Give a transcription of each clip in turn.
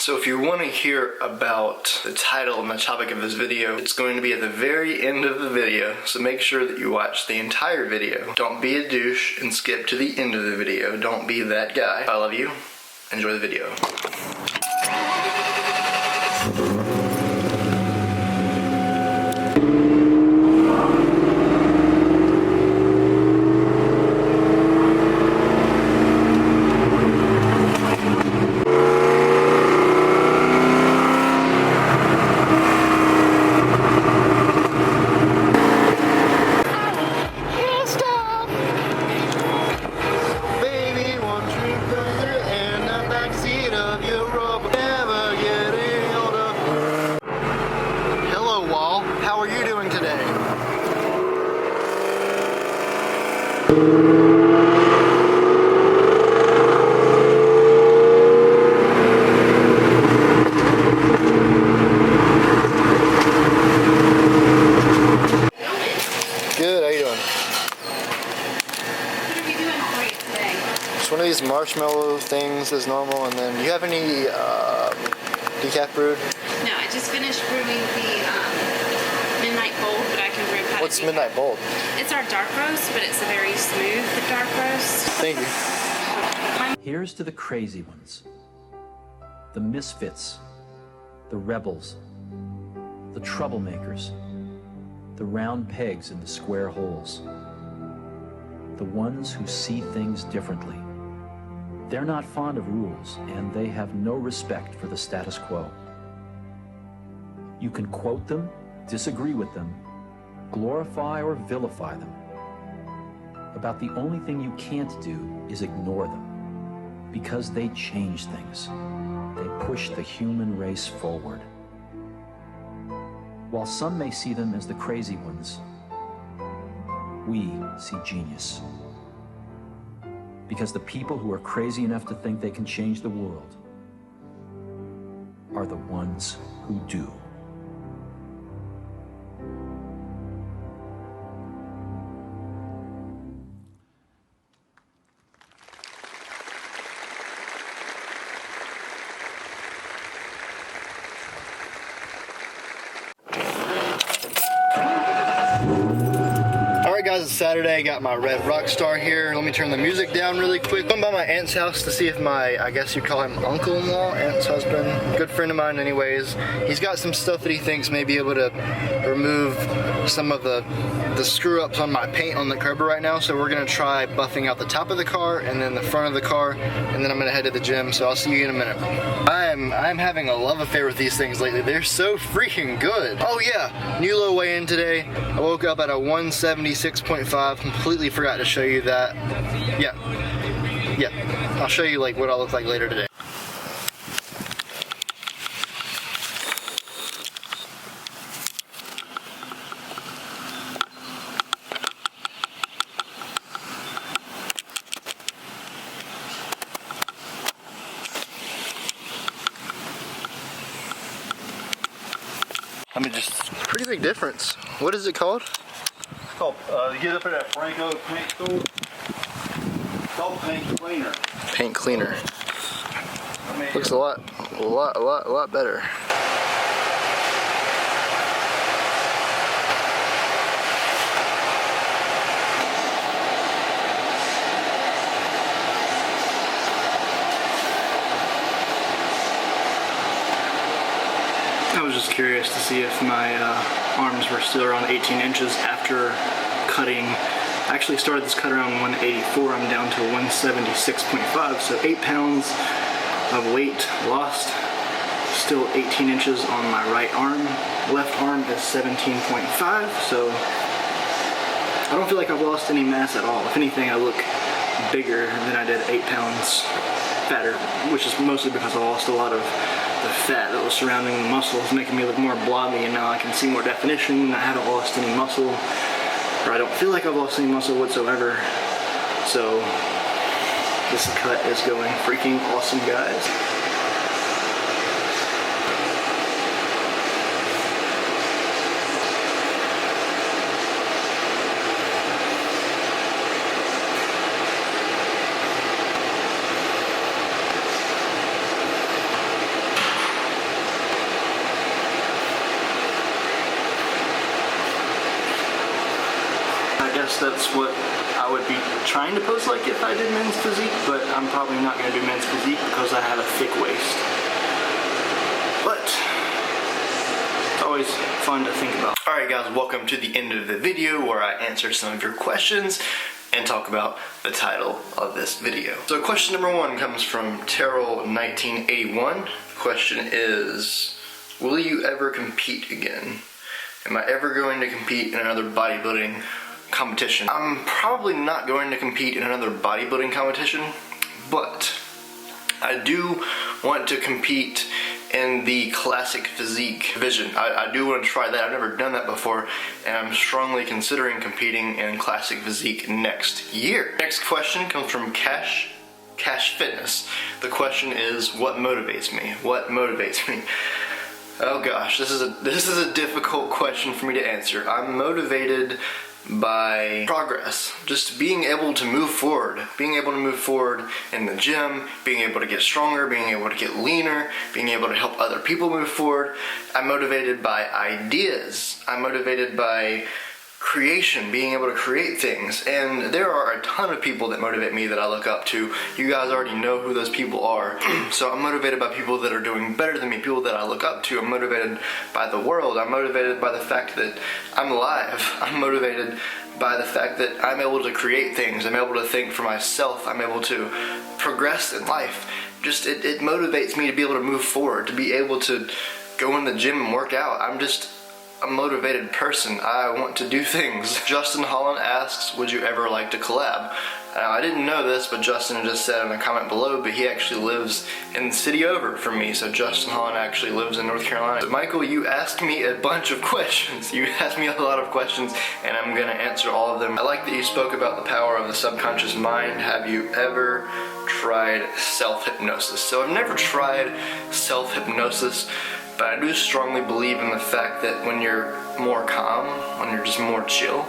So if you want to hear about the title and the topic of this video, it's going to be at the very end of the video, so make sure that you watch the entire video. Don't be a douche and skip to the end of the video. Don't be that guy. I love you. Enjoy the video. Good, how you doing? What are we doing for you today? Just one of these marshmallow things is normal, and then you have any decaf brewed? No, I just finished brewing the Midnight Bold, but I can brew pot. What's Midnight Bold? It's our dark roast, but it's a very smooth dark roast. Thank you. Here's to the crazy ones, the misfits, the rebels, the troublemakers, the round pegs in the square holes, the ones who see things differently. They're not fond of rules, and they have no respect for the status quo. You can quote them, disagree with them, glorify or vilify them. About the only thing you can't do is ignore them, because they change things. They push the human race forward. While some may see them as the crazy ones, we see genius. Because the people who are crazy enough to think they can change the world are the ones who do. Guys, it's Saturday. I got my red Rockstar here. Let me turn the music down really quick. I'm by my aunt's house to see if my, I guess you'd call him uncle-in-law, aunt's husband, good friend of mine anyways. He's got some stuff that he thinks may be able to remove some of the screw-ups on my paint on the curb right now. So we're gonna try buffing out the top of the car and then the front of the car, and then I'm gonna head to the gym. So I'll see you in a minute. I'm having a love affair with these things lately. They're so freaking good. Oh yeah, new low weigh-in today. I woke up at a 176.5. Completely forgot to show you that. Yeah. I'll show you like what I'll look like later today. I mean, just pretty big difference. What is it called? It's called, you get up at that Franco paint store. It's called paint cleaner. Paint cleaner. I mean, Looks a lot better. I was just curious to see if my arms were still around 18 inches after cutting. I actually started this cut around 184. I'm down to 176.5, so 8 pounds of weight lost. Still 18 inches on my right arm. Left arm is 17.5, so I don't feel like I've lost any mass at all. If anything, I look bigger than I did 8 pounds fatter, which is mostly because I lost a lot of the fat that was surrounding the muscles, making me look more blobby, and now I can see more definition. I haven't lost any muscle, or I don't feel like I've lost any muscle whatsoever. So this cut is going freaking awesome, guys. guess that's what I would be trying to pose like if I did men's physique, but I'm probably not going to do men's physique because I have a thick waist. But it's always fun to think about. Alright guys, welcome to the end of the video where I answer some of your questions and talk about the title of this video. So question number 1 comes from Terrell1981. Question is, will you ever compete again? Am I ever going to compete in another bodybuilding competition? I'm probably not going to compete in another bodybuilding competition, but I do want to compete in the classic physique division. I do want to try that. I've never done that before, and I'm strongly considering competing in classic physique next year. Next question comes from Cash Fitness. The question is, what motivates me? What motivates me? Oh gosh, this is a difficult question for me to answer. I'm motivated by progress, just being able to move forward in the gym, being able to get stronger, being able to get leaner, being able to help other people move forward. I'm motivated by ideas. I'm motivated by creation, being able to create things, and there are a ton of people that motivate me that I look up to. You guys already know who those people are. So I'm motivated by people that are doing better than me, people that I look up to. I'm motivated by the world. I'm motivated by the fact that I'm alive. I'm motivated by the fact that I'm able to create things. I'm able to think for myself. I'm able to progress in life. Just it motivates me to be able to move forward, to be able to go in the gym and work out. I'm just a motivated person. I want to do things. Justin Holland asks, would you ever like to collab? Now, I didn't know this, but Justin just said in a comment below, but he actually lives in the city over from me, so Justin Holland actually lives in North Carolina. So Michael, you asked me a bunch of questions. You asked me a lot of questions, and I'm gonna answer all of them. I like that you spoke about the power of the subconscious mind. Have you ever tried self-hypnosis? So I've never tried self-hypnosis, but I do strongly believe in the fact that when you're more calm, when you're just more chill,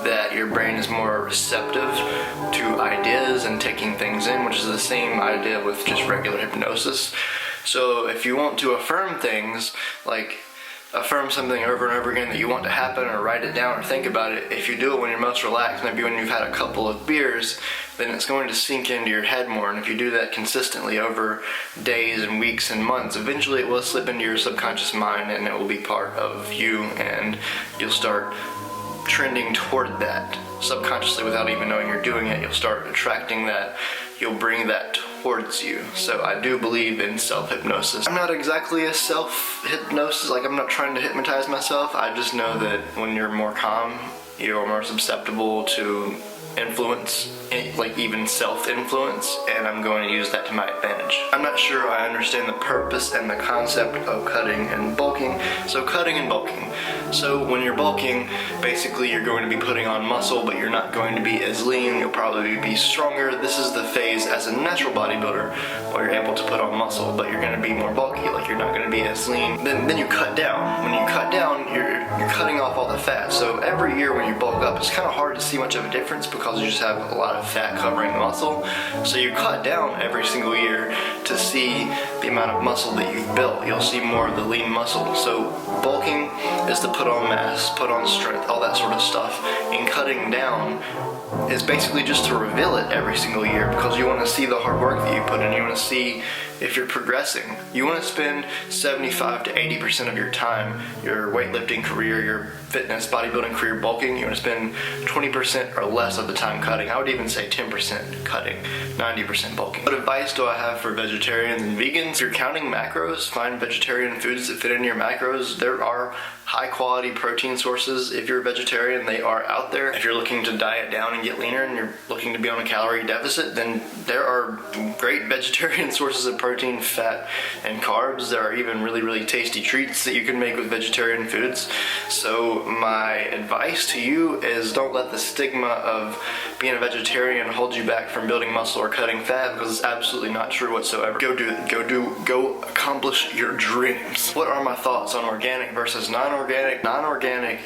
that your brain is more receptive to ideas and taking things in, which is the same idea with just regular hypnosis. So if you want to affirm things, like affirm something over and over again that you want to happen, or write it down or think about it, if you do it when you're most relaxed, maybe when you've had a couple of beers, then it's going to sink into your head more. And if you do that consistently over days and weeks and months, eventually it will slip into your subconscious mind and it will be part of you, and you'll start trending toward that subconsciously without even knowing you're doing it. You'll start attracting that. You'll bring that towards you. So I do believe in self-hypnosis. I'm not exactly a self-hypnosis, like I'm not trying to hypnotize myself. I just know that when you're more calm, you're more susceptible to influence, like even self-influence, and I'm going to use that to my advantage. I'm not sure I understand the purpose and the concept of cutting and bulking. So cutting and bulking. So when you're bulking, basically you're going to be putting on muscle, but you're not going to be as lean. You'll probably be stronger. This is the phase as a natural bodybuilder where you're able to put on muscle, but you're going to be more bulky, like you're not going to be as lean. Then you cut down. When you cut down, you're cutting off all the fat. So every year when you bulk up, it's kind of hard to see much of a difference because you just have a lot of fat covering the muscle. So you cut down every single year to see the amount of muscle that you've built. You'll see more of the lean muscle. So bulking is to put on mass, put on strength, all that sort of stuff. And cutting down is basically just to reveal it every single year, because you want to see the hard work that you put in. You want to see if you're progressing. You want to spend 75 to 80% of your time, your weightlifting career, your fitness, bodybuilding career, bulking. You want to spend 20% or less of the time cutting. I would even say 10% cutting, 90% bulking. What advice do I have for vegetarians and vegans? If you're counting macros, find vegetarian foods that fit into your macros. There are high quality protein sources. If you're a vegetarian, they are out there. If you're looking to diet down and get leaner and you're looking to be on a calorie deficit, then there are great vegetarian sources of protein, fat, and carbs. There are even really, really tasty treats that you can make with vegetarian foods. So my advice to you is don't let the stigma of being a vegetarian hold you back from building muscle or cutting fat, because it's absolutely not true whatsoever. Go do it. Go accomplish your dreams. What are my thoughts on organic versus non-organic? Non-organic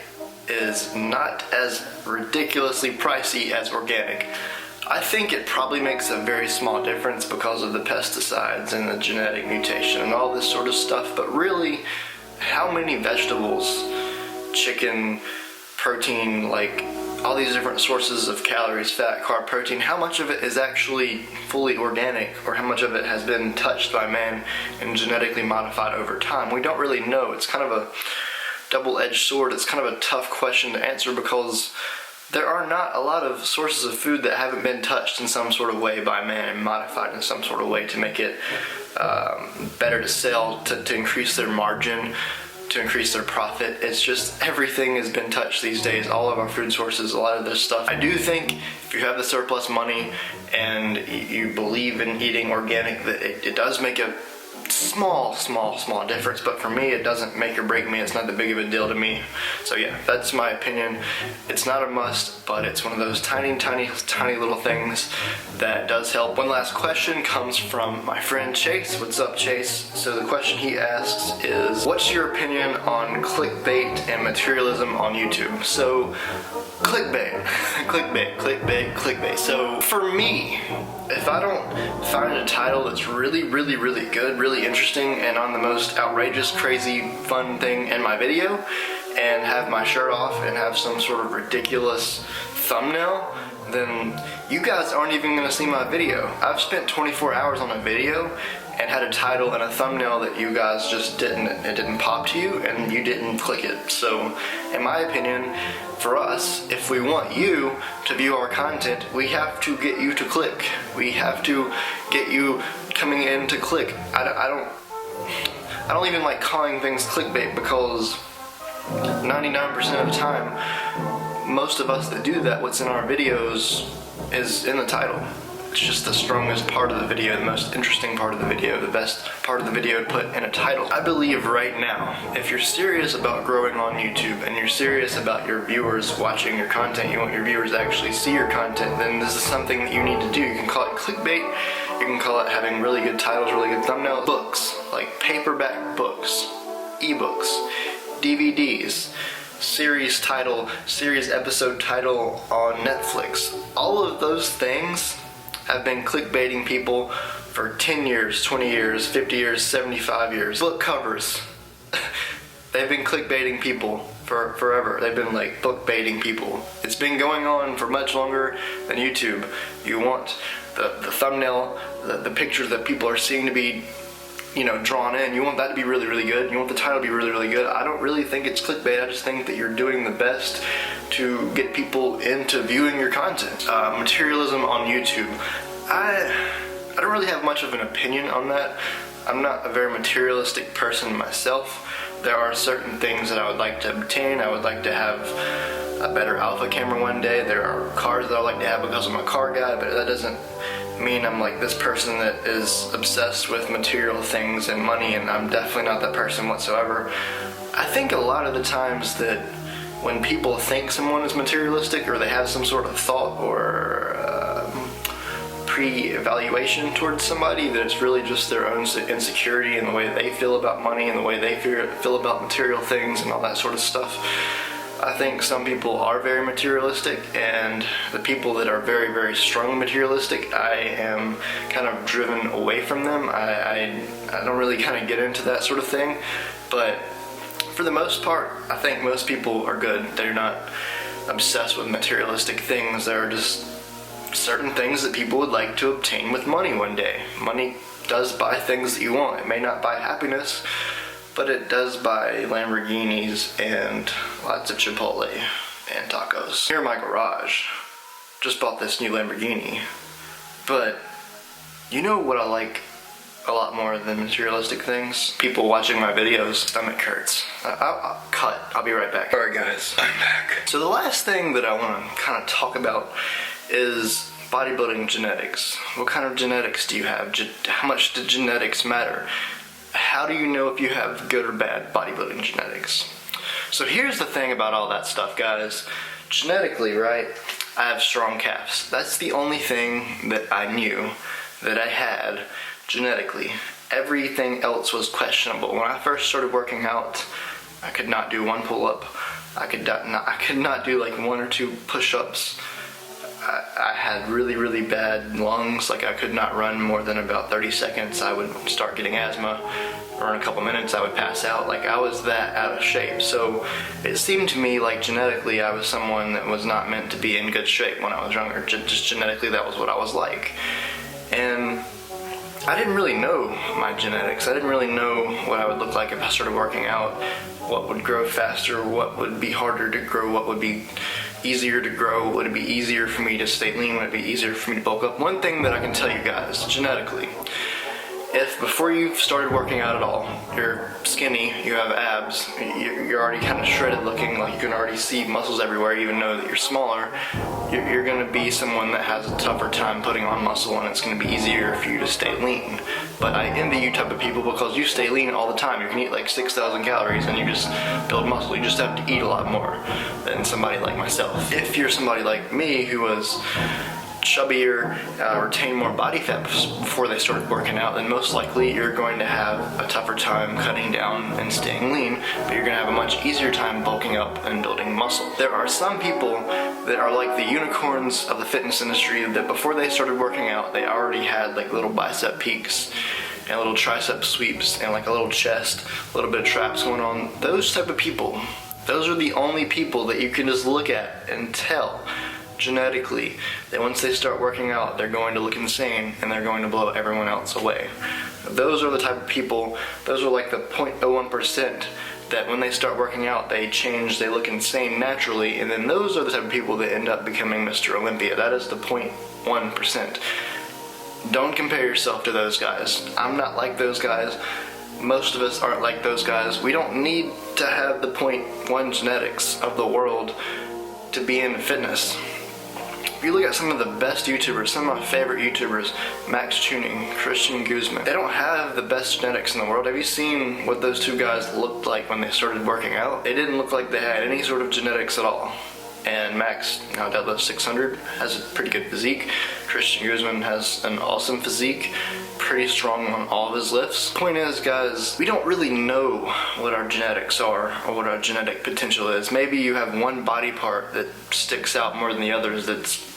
is not as ridiculously pricey as organic. I think it probably makes a very small difference because of the pesticides and the genetic mutation and all this sort of stuff, but really, how many vegetables, chicken, protein, like all these different sources of calories, fat, carb, protein, how much of it is actually fully organic, or how much of it has been touched by man and genetically modified over time? We don't really know. It's kind of a double-edged sword. It's kind of a tough question to answer because there are not a lot of sources of food that haven't been touched in some sort of way by man and modified in some sort of way to make it better to sell, to increase their margin, to increase their profit. It's just everything has been touched these days. All of our food sources, a lot of this stuff. I do think if you have the surplus money and you believe in eating organic, that it does make a small difference, but for me it doesn't make or break me. It's not that big of a deal to me. So yeah, that's my opinion. It's not a must, but it's one of those tiny little things that does help. One last question comes from my friend Chase. What's up, Chase? So the question he asks is, what's your opinion on clickbait and materialism on YouTube? So clickbait. So for me, if I don't find a title that's really good, really interesting, and on the most outrageous, crazy, fun thing in my video, and have my shirt off and have some sort of ridiculous thumbnail, then you guys aren't even gonna see my video. I've spent 24 hours on a video and had a title and a thumbnail that you guys just it didn't pop to you and you didn't click it. So in my opinion, for us, if we want you to view our content, we have to get you to click. We have to get you coming in to click. I don't even like calling things clickbait because 99% of the time, most of us that do that, what's in our videos is in the title. It's just the strongest part of the video, the most interesting part of the video, the best part of the video to put in a title. I believe right now, if you're serious about growing on YouTube and you're serious about your viewers watching your content, you want your viewers to actually see your content, then this is something that you need to do. You can call it clickbait, you can call it having really good titles, really good thumbnails. Books, like paperback books, ebooks, DVDs, series title, series episode title on Netflix. All of those things have been clickbaiting people for 10 years, 20 years, 50 years, 75 years. Book covers. They've been clickbaiting people for forever. They've been like book baiting people. It's been going on for much longer than YouTube. You want the thumbnail, the picture that people are seeing to be, you know, drawn in. You want that to be really good. You want the title to be really good. I don't really think it's clickbait. I just think that you're doing the best to get people into viewing your content. Materialism on YouTube. I don't really have much of an opinion on that. I'm not a very materialistic person myself. There are certain things that I would like to obtain. I would like to have a better ALPHA camera one day. There are cars that I like to have because I'm a car guy, but that doesn't mean I'm like this person that is obsessed with material things and money, and I'm definitely not that person whatsoever. I think a lot of the times that when people think someone is materialistic, or they have some sort of thought or pre-evaluation towards somebody, that it's really just their own insecurity and the way they feel about money and the way they feel about material things and all that sort of stuff. I think some people are very materialistic, and the people that are very strongly materialistic, I am kind of driven away from them. I don't really kind of get into that sort of thing, but for the most part, I think most people are good. They're not obsessed with materialistic things. There are just certain things that people would like to obtain with money one day. Money does buy things that you want. It may not buy happiness, but it does buy Lamborghinis and lots of Chipotle and tacos. Here in my garage, just bought this new Lamborghini, but you know what I like a lot more than materialistic things? People watching my videos, stomach hurts. I'll cut. I'll be right back. Alright guys, I'm back. So the last thing that I want to kind of talk about is bodybuilding genetics. What kind of genetics do you have? How much do genetics matter? How do you know if you have good or bad bodybuilding genetics? So here's the thing about all that stuff, guys. Genetically, right, I have strong calves. That's the only thing that I knew that I had genetically. Everything else was questionable. When I first started working out, I could not do one pull-up. I could not do like 1 or 2 push-ups. I had really bad lungs. Like I could not run more than about 30 seconds. I would start getting asthma. or in a couple minutes I would pass out. Like, I was that out of shape. So it seemed to me like genetically I was someone that was not meant to be in good shape when I was younger. Just genetically, that was what I was like. And I didn't really know my genetics. I didn't really know what I would look like if I started working out, what would grow faster, what would be harder to grow, what would be easier to grow, would it be easier for me to stay lean, would it be easier for me to bulk up. One thing that I can tell you guys, genetically, if before you've started working out at all, you're skinny, you have abs, you're already kind of shredded looking, like you can already see muscles everywhere, even though that you're smaller, you're going to be someone that has a tougher time putting on muscle, and it's going to be easier for you to stay lean. But I envy you type of people because you stay lean all the time. You can eat like 6,000 calories and you just build muscle. You just have to eat a lot more than somebody like myself. If you're somebody like me who was chubbier, retain more body fat before they started working out, then most likely you're going to have a tougher time cutting down and staying lean, but you're going to have a much easier time bulking up and building muscle. There are some people that are like the unicorns of the fitness industry that before they started working out, they already had like little bicep peaks and little tricep sweeps and like a little chest, a little bit of traps going on. Those type of people, those are the only people that you can just look at and tell genetically that once they start working out, they're going to look insane and they're going to blow everyone else away. Those are the type of people, those are like the 0.01% that when they start working out, they change, they look insane naturally, and then those are the type of people that end up becoming Mr. Olympia. That is the 0.1%. Don't compare yourself to those guys. I'm not like those guys. Most of us aren't like those guys. We don't need to have the 0.1 genetics of the world to be in fitness. If you look at some of the best YouTubers, some of my favorite YouTubers, Max Tuning, Christian Guzman, they don't have the best genetics in the world. Have you seen what those two guys looked like when they started working out? They didn't look like they had any sort of genetics at all. And Max, now deadlift 600, has a pretty good physique. Christian Guzman has an awesome physique, pretty strong on all of his lifts. Point is, guys, we don't really know what our genetics are or what our genetic potential is. Maybe you have one body part that sticks out more than the others that's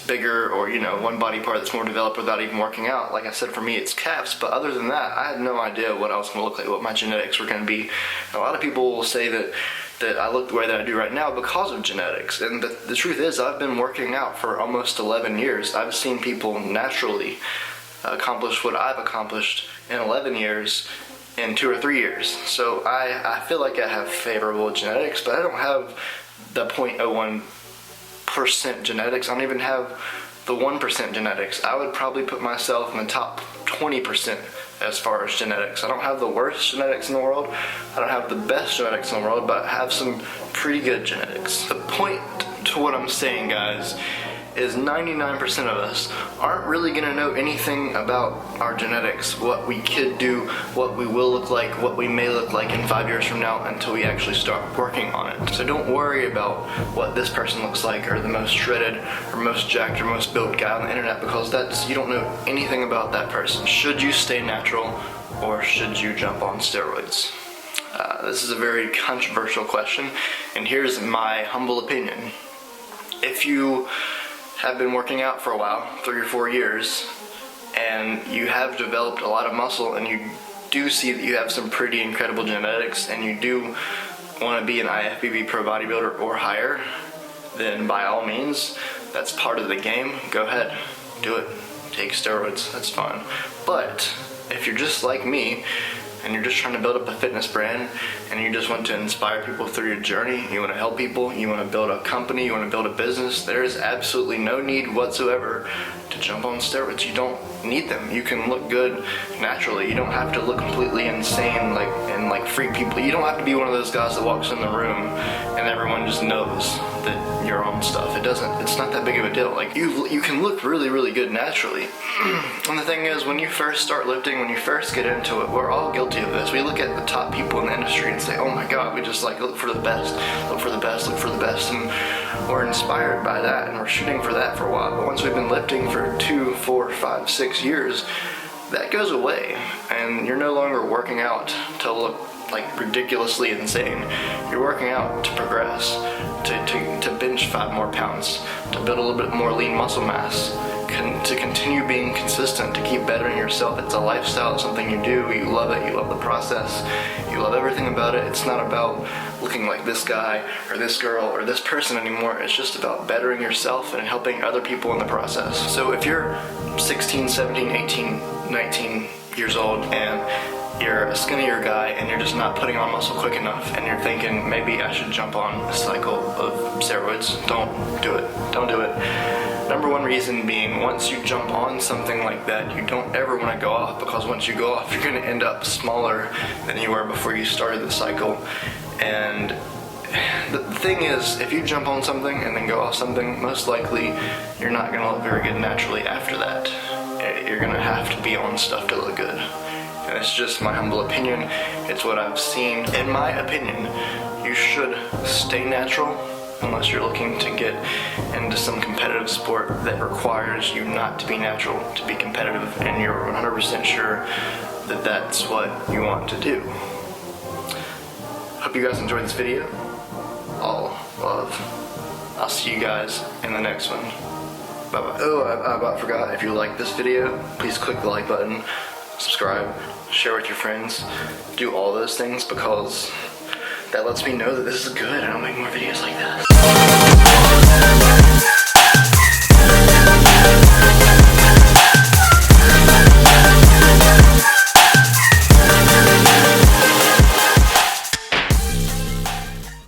bigger, or you know, one body part that's more developed without even working out. Like I said, for me it's calves, but other than that, I had no idea what I was going to look like, what my genetics were going to be. A lot of people will say that I look the way that I do right now because of genetics, and the truth is I've been working out for almost 11 years. I've seen people naturally accomplish what I've accomplished in 11 years in 2 or 3 years. So I feel like I have favorable genetics, but I don't have the 0.01% genetics. I don't even have the 1% genetics. I would probably put myself in the top 20% as far as genetics. I don't have the worst genetics in the world. I don't have the best genetics in the world, but I have some pretty good genetics. The point to what I'm saying, guys, is 99% of us aren't really gonna know anything about our genetics, what we could do, what we will look like, what we may look like in 5 years from now until we actually start working on it. So don't worry about what this person looks like, or the most shredded or most jacked or most built guy on the internet, because you don't know anything about that person. Should you stay natural or should you jump on steroids? This is a very controversial question, and here's my humble opinion. If you have been working out for a while, 3 or 4 years, and you have developed a lot of muscle, and you do see that you have some pretty incredible genetics, and you do want to be an IFBB pro bodybuilder or higher, then by all means, that's part of the game. Go ahead, do it. Take steroids, that's fine. But if you're just like me, and you're just trying to build up a fitness brand, and you just want to inspire people through your journey, you want to help people, you want to build a company, you want to build a business, there is absolutely no need whatsoever to jump on steroids. You don't need them. You can look good naturally. You don't have to look completely insane and freak people. You don't have to be one of those guys that walks in the room and everyone just knows that you're on stuff. It's not that big of a deal. Like, you can look really, really good naturally. And the thing is, when you first start lifting, when you first get into it, we're all guilty of this. We look at the top people in the industry and say, oh my god, we just like look for the best, look for the best, look for the best, and we're inspired by that, and we're shooting for that for a while. But once we've been lifting for 2, 4, 5, 6 years, that goes away, and you're no longer working out to look like ridiculously insane. You're working out to progress, to bench 5 more pounds, to build a little bit more lean muscle mass, to continue being consistent, to keep bettering yourself. It's a lifestyle, it's something you do, you love it, you love the process, you love everything about it. It's not about looking like this guy or this girl or this person anymore. It's just about bettering yourself and helping other people in the process. So if you're 16, 17, 18, 19 years old and you're a skinnier guy and you're just not putting on muscle quick enough and you're thinking maybe I should jump on a cycle of steroids, don't do it. Don't do it. Number one reason being, once you jump on something like that, you don't ever want to go off, because once you go off, you're going to end up smaller than you were before you started the cycle. And the thing is, if you jump on something and then go off something, most likely you're not going to look very good naturally after that. You're going to have to be on stuff to look good. And it's just my humble opinion. It's what I've seen. In my opinion, you should stay natural unless you're looking to get into some competitive sport that requires you not to be natural to be competitive, and you're 100% sure that that's what you want to do. Hope you guys enjoyed this video. All love. I'll see you guys in the next one. Bye bye. Oh, I about forgot. If you like this video, please click the like button, subscribe, share with your friends, do all those things, because that lets me know that this is good and I'll make more videos like this.